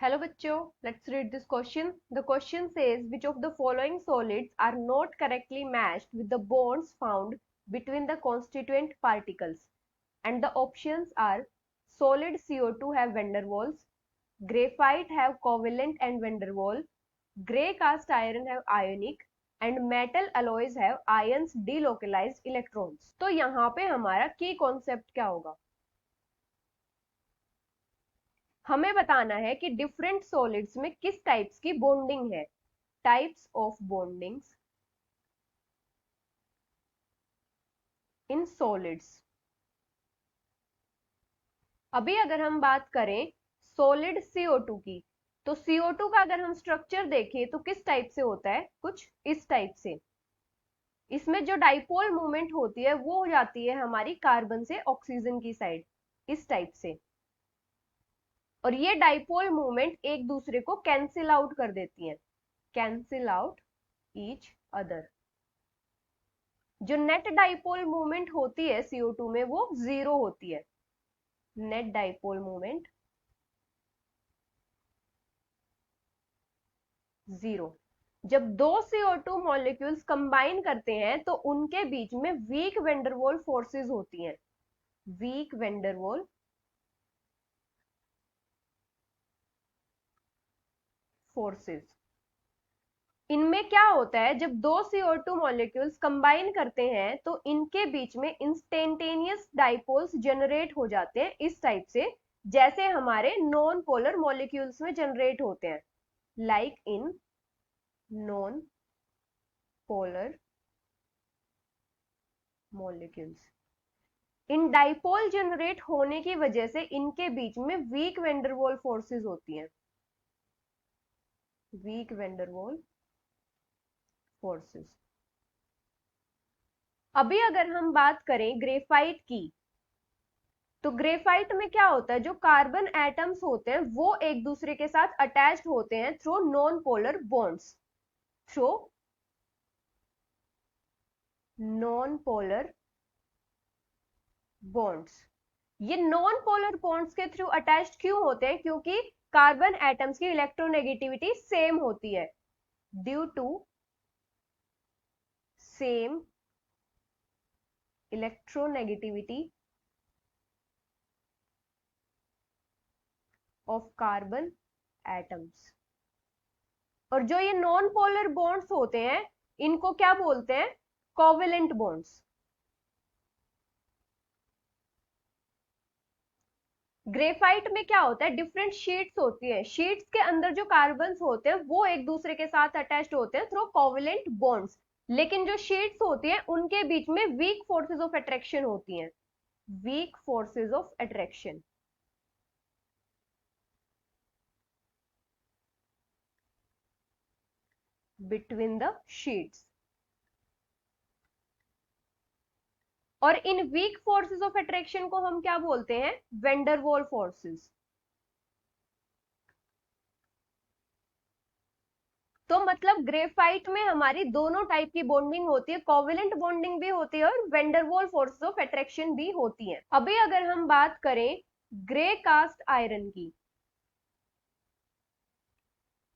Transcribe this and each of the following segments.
Hello बच्चों, let's read this question. The question says which of the following solids are not correctly matched with the bonds found between the constituent particles? And the options are solid CO2 have van der Waals, graphite have covalent and van der Waal, grey cast iron have ionic and metal alloys have ions delocalized electrons. तो यहाँ पे हमारा की concept क्या होगा? हमें बताना है कि डिफरेंट सॉलिड्स में किस टाइप्स की बॉन्डिंग है. Types of bondings in solids. अभी अगर हम बात करें सॉलिड CO2 की, तो CO2 का अगर हम स्ट्रक्चर देखें तो किस टाइप से होता है? कुछ इस टाइप से. इसमें जो डाइपोल मूवमेंट होती है वो हो जाती है हमारी कार्बन से ऑक्सीजन की साइड, इस टाइप से. और ये डाइपोल मूवमेंट एक दूसरे को कैंसिल आउट कर देती है, कैंसिल आउट ईच अदर. जो नेट डाइपोल मूवमेंट होती है CO2 में वो जीरो होती है. Net dipole movement zero. जब दो CO2 मॉलिक्यूल्स कंबाइन करते हैं तो उनके बीच में वीक वैन डर वाल फोर्सेस होती हैं. वीक वैन डर वाल फोर्सेस. इनमें क्या होता है, जब दो CO2 मॉलिक्यूल्स कंबाइन करते हैं तो इनके बीच में इंस्टेंटेनियस डाइपोल्स जनरेट हो जाते हैं इस टाइप से, जैसे हमारे नॉन पोलर मॉलिक्यूल्स में जनरेट होते हैं. Like in non polar molecules. In dipole generate होने की वजह से इनके बीच में वीक वैन डर वाल फोर्सेस होती हैं. वीक वैन डर वाल फोर्सेस. अभी अगर हम बात करें ग्रेफाइट की, तो ग्रेफाइट में क्या होता है, जो कार्बन एटम्स होते हैं वो एक दूसरे के साथ अटैच्ड होते हैं through non polar bonds. Through non polar bonds. ये नॉन पोलर बॉन्ड्स के थ्रू अटैच्ड क्यों होते हैं? क्योंकि कार्बन एटम्स की इलेक्ट्रोनेगेटिविटी सेम होती है. Due to same electronegativity of carbon atoms. और जो ये नॉन पोलर बॉन्ड्स होते हैं इनको क्या बोलते हैं? Covalent bonds. ग्रेफाइट में क्या होता है, डिफरेंट शीट्स होती है. शीट्स के अंदर जो कार्बन होते हैं वो एक दूसरे के साथ अटैच्ड होते हैं थ्रू कोवेलेंट बॉन्ड्स. लेकिन जो शीट्स होती हैं उनके बीच में वीक फोर्सेस ऑफ अट्रैक्शन होती हैं. Weak forces of attraction between the sheets. और इन वीक फोर्सेस ऑफ अट्रैक्शन को हम क्या बोलते हैं? वैन डर वाल फोर्सेस. तो मतलब ग्रेफाइट में हमारी दोनों टाइप की बॉन्डिंग होती है, कोवेलेंट बॉन्डिंग भी होती है और वैन डर वाल फोर्सेस ऑफ अट्रैक्शन भी होती है. अभी अगर हम बात करें ग्रे कास्ट आयरन की,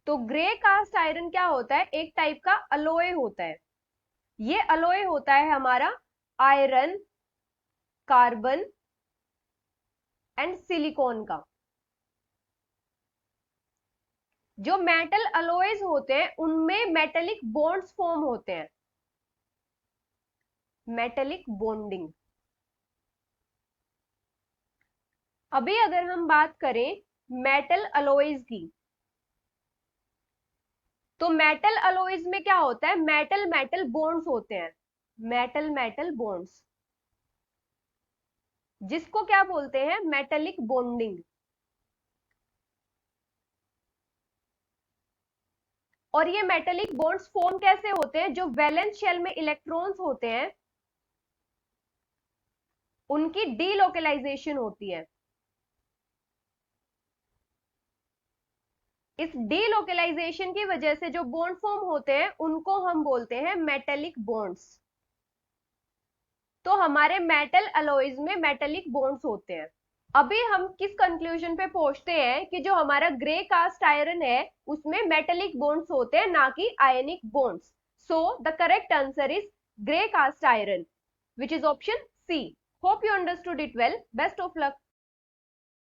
तो ग्रे कास्ट आयरन क्या होता है? एक टाइप का अलोय होता है. ये अलोय होता है हमारा आयरन, कार्बन एंड सिलिकॉन का. जो मेटल अलोयज होते हैं उनमें मेटेलिक बॉन्ड्स फॉर्म होते हैं. Metallic bonding. अभी अगर हम बात करें मेटल अलोयज की, तो मेटल अलोयज में क्या होता है? मेटल मेटल बॉन्ड्स होते हैं. मेटल मेटल बॉन्ड्स, जिसको क्या बोलते हैं? Metallic bonding. और ये मेटेलिक बॉन्ड्स फॉर्म कैसे होते हैं? जो वैलेंस शेल में इलेक्ट्रॉन्स होते हैं उनकी डीलोकलाइजेशन होती है. इस डीलोकलाइजेशन की वजह से जो बॉन्ड फॉर्म होते हैं उनको हम बोलते हैं मेटेलिक बॉन्ड्स. तो हमारे मेटल अलॉयज में मेटेलिक बॉन्ड्स होते हैं. अभी हम किस कंक्लूजन पे पहुंचते हैं कि जो हमारा ग्रे कास्ट आयरन है उसमें मेटेलिक बॉन्ड्स होते हैं, ना कि ionic bonds. So the correct answer is grey cast iron, which is option C. Hope you understood it well. Best of luck.